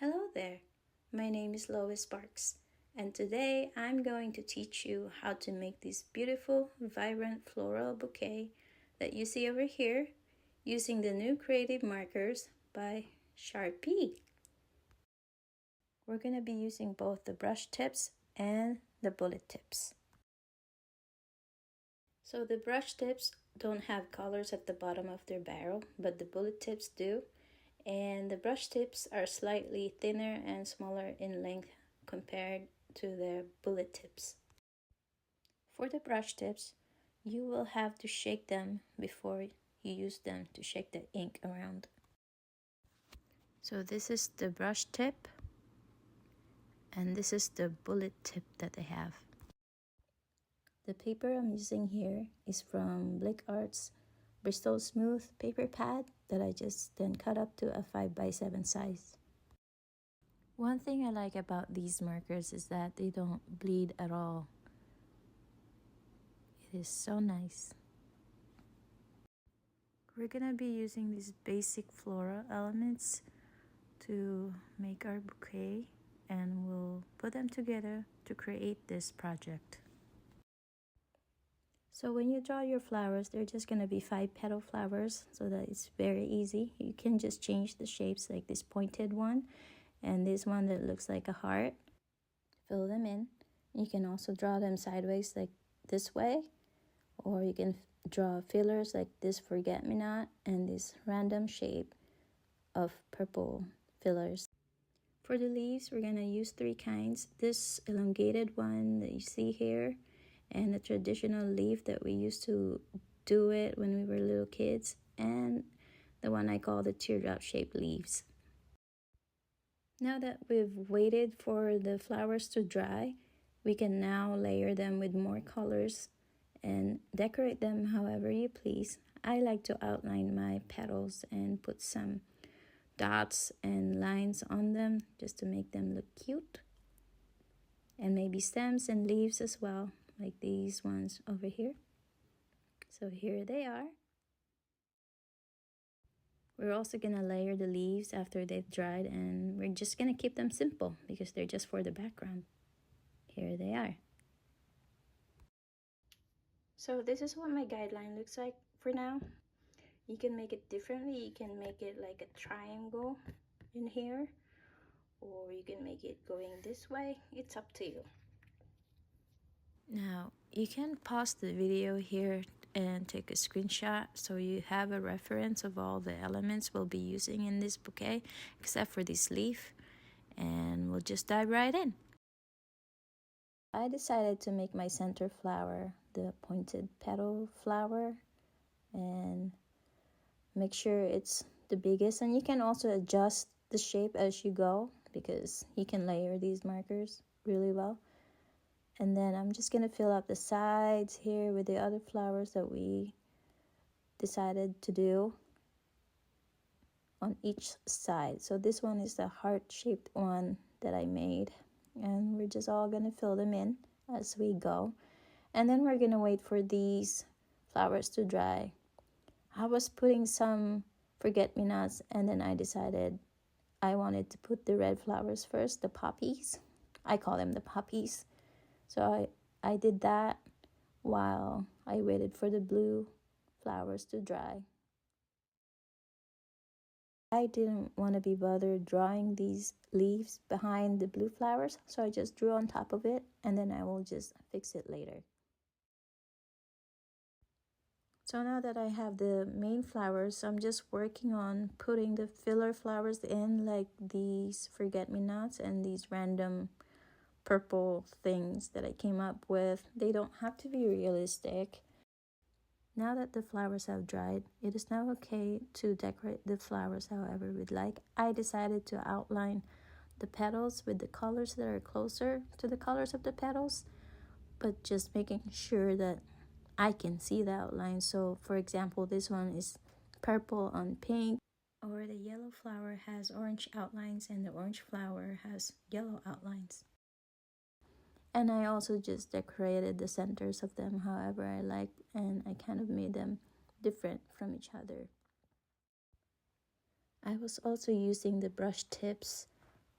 Hello there, my name is Lois Sparks, and today I'm going to teach you how to make this beautiful, vibrant floral bouquet that you see over here using the new creative markers by Sharpie. We're going to be using both the brush tips and the bullet tips. So the brush tips don't have colors at the bottom of their barrel, but the bullet tips do. And the brush tips are slightly thinner and smaller in length compared to the bullet tips. For the brush tips, you will have to shake them before you use them to shake the ink around. So this is the brush tip, and this is the bullet tip that I have. The paper I'm using here is from Blick Art's Bristol Smooth paper pad that I just then cut up to a 5x7 size. One thing I like about these markers is that they don't bleed at all. It is so nice. We're gonna be using these basic floral elements to make our bouquet, and we'll put them together to create this project. So when you draw your flowers, they're just gonna be 5-petal flowers, so that it's very easy. You can just change the shapes, like this pointed one and this one that looks like a heart. Fill them in. You can also draw them sideways like this way, or you can draw fillers like this forget-me-not and this random shape of purple fillers. For the leaves, we're gonna use 3 kinds. This elongated one that you see here, and the traditional leaf that we used to do it when we were little kids, and the one I call the teardrop shaped leaves. Now that we've waited for the flowers to dry, we can now layer them with more colors and decorate them however you please. I like to outline my petals and put some dots and lines on them just to make them look cute. And maybe stems and leaves as well, like these ones over here. So here they are. We're also gonna layer the leaves after they've dried, and we're just gonna keep them simple because they're just for the background. Here they are. So this is what my guideline looks like for now. You can make it differently. You can make it like a triangle in here, or you can make it going this way. It's up to you. Now you can pause the video here and take a screenshot so you have a reference of all the elements we'll be using in this bouquet, except for this leaf, and we'll just dive right in. I decided to make my center flower the pointed petal flower and make sure it's the biggest, and you can also adjust the shape as you go because you can layer these markers really well. And then I'm just gonna fill up the sides here with the other flowers that we decided to do on each side. So this one is the heart-shaped one that I made, and we're just all gonna fill them in as we go. And then we're gonna wait for these flowers to dry. I was putting some forget-me-nots, and then I decided I wanted to put the red flowers first, the poppies. I call them the poppies. So I did that while I waited for the blue flowers to dry. I didn't want to be bothered drawing these leaves behind the blue flowers, so I just drew on top of it, and then I will just fix it later. So now that I have the main flowers, I'm just working on putting the filler flowers in, like these forget-me-nots and these random purple things that I came up with. They don't have to be realistic. Now that the flowers have dried, it is now okay to decorate the flowers however we'd like. I decided to outline the petals with the colors that are closer to the colors of the petals, but just making sure that I can see the outline. So for example, this one is purple on pink, or the yellow flower has orange outlines and the orange flower has yellow outlines. And I also just decorated the centers of them however I like, and I kind of made them different from each other. I was also using the brush tips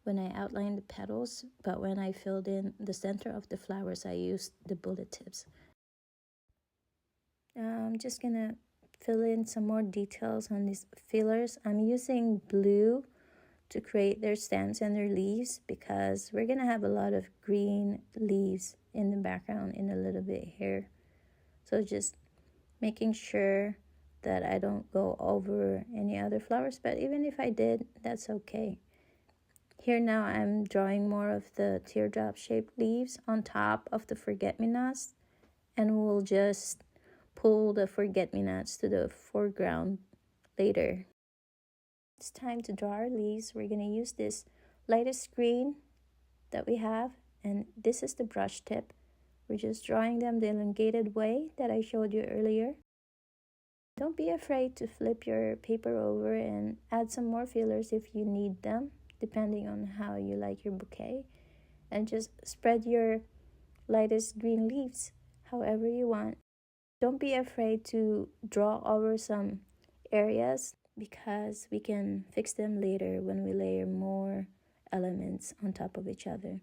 when I outlined the petals, but when I filled in the center of the flowers, I used the bullet tips. I'm just gonna fill in some more details on these fillers. I'm using blue to create their stems and their leaves because we're gonna have a lot of green leaves in the background in a little bit here. So just making sure that I don't go over any other flowers, but even if I did, that's okay. Here now I'm drawing more of the teardrop shaped leaves on top of the forget-me-nots, and we'll just pull the forget-me-nots to the foreground later. It's time to draw our leaves. We're going to use this lightest green that we have, and this is the brush tip. We're just drawing them the elongated way that I showed you earlier. Don't be afraid to flip your paper over and add some more fillers if you need them, depending on how you like your bouquet. And just spread your lightest green leaves however you want. Don't be afraid to draw over some areas because we can fix them later when we layer more elements on top of each other.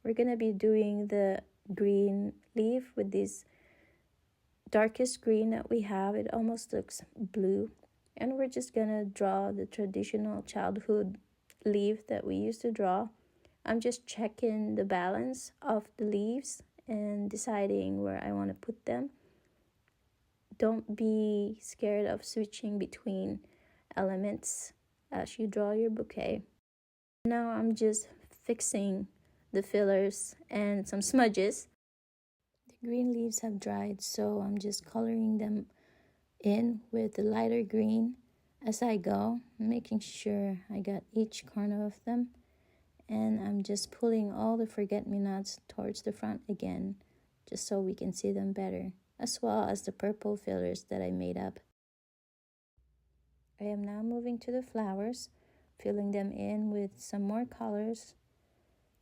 We're going to be doing the green leaf with this darkest green that we have. It almost looks blue. And we're just going to draw the traditional childhood leaf that we used to draw. I'm just checking the balance of the leaves and deciding where I want to put them. Don't be scared of switching between elements as you draw your bouquet. Now I'm just fixing the fillers and some smudges. The green leaves have dried, so I'm just coloring them in with the lighter green as I go, making sure I got each corner of them. And I'm just pulling all the forget-me-nots towards the front again, just so we can see them better, as well as the purple fillers that I made up. I am now moving to the flowers, filling them in with some more colors,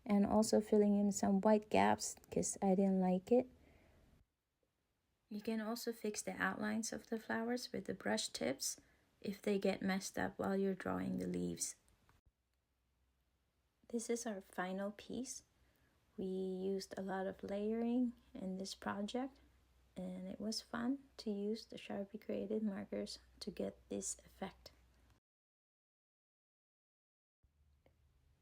and also filling in some white gaps because I didn't like it. You can also fix the outlines of the flowers with the brush tips if they get messed up while you're drawing the leaves. This is our final piece. We used a lot of layering in this project, and it was fun to use the Sharpie created markers to get this effect.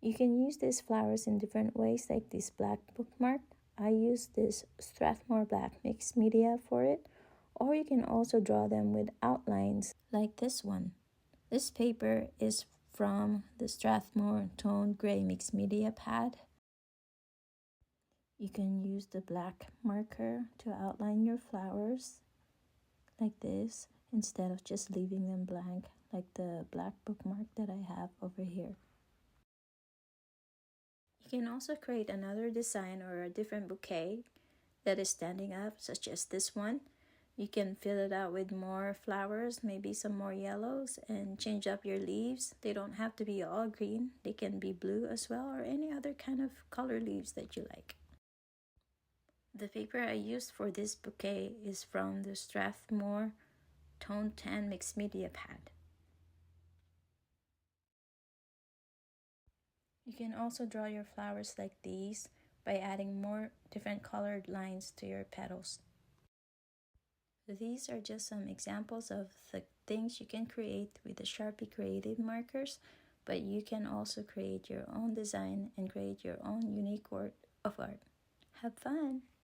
You can use these flowers in different ways, like this black bookmark. I use this Strathmore black mixed media for it, or you can also draw them with outlines like this one. This paper is from the Strathmore toned gray mixed media pad. You can use the black marker to outline your flowers like this instead of just leaving them blank like the black bookmark that I have over here. You can also create another design or a different bouquet that is standing up, such as this one. You can fill it out with more flowers, maybe some more yellows, and change up your leaves. They don't have to be all green. They can be blue as well, or any other kind of color leaves that you like. The paper I used for this bouquet is from the Strathmore Tone Tan Mixed Media Pad. You can also draw your flowers like these by adding more different colored lines to your petals. These are just some examples of the things you can create with the Sharpie creative markers, but you can also create your own design and create your own unique work of art. Have fun!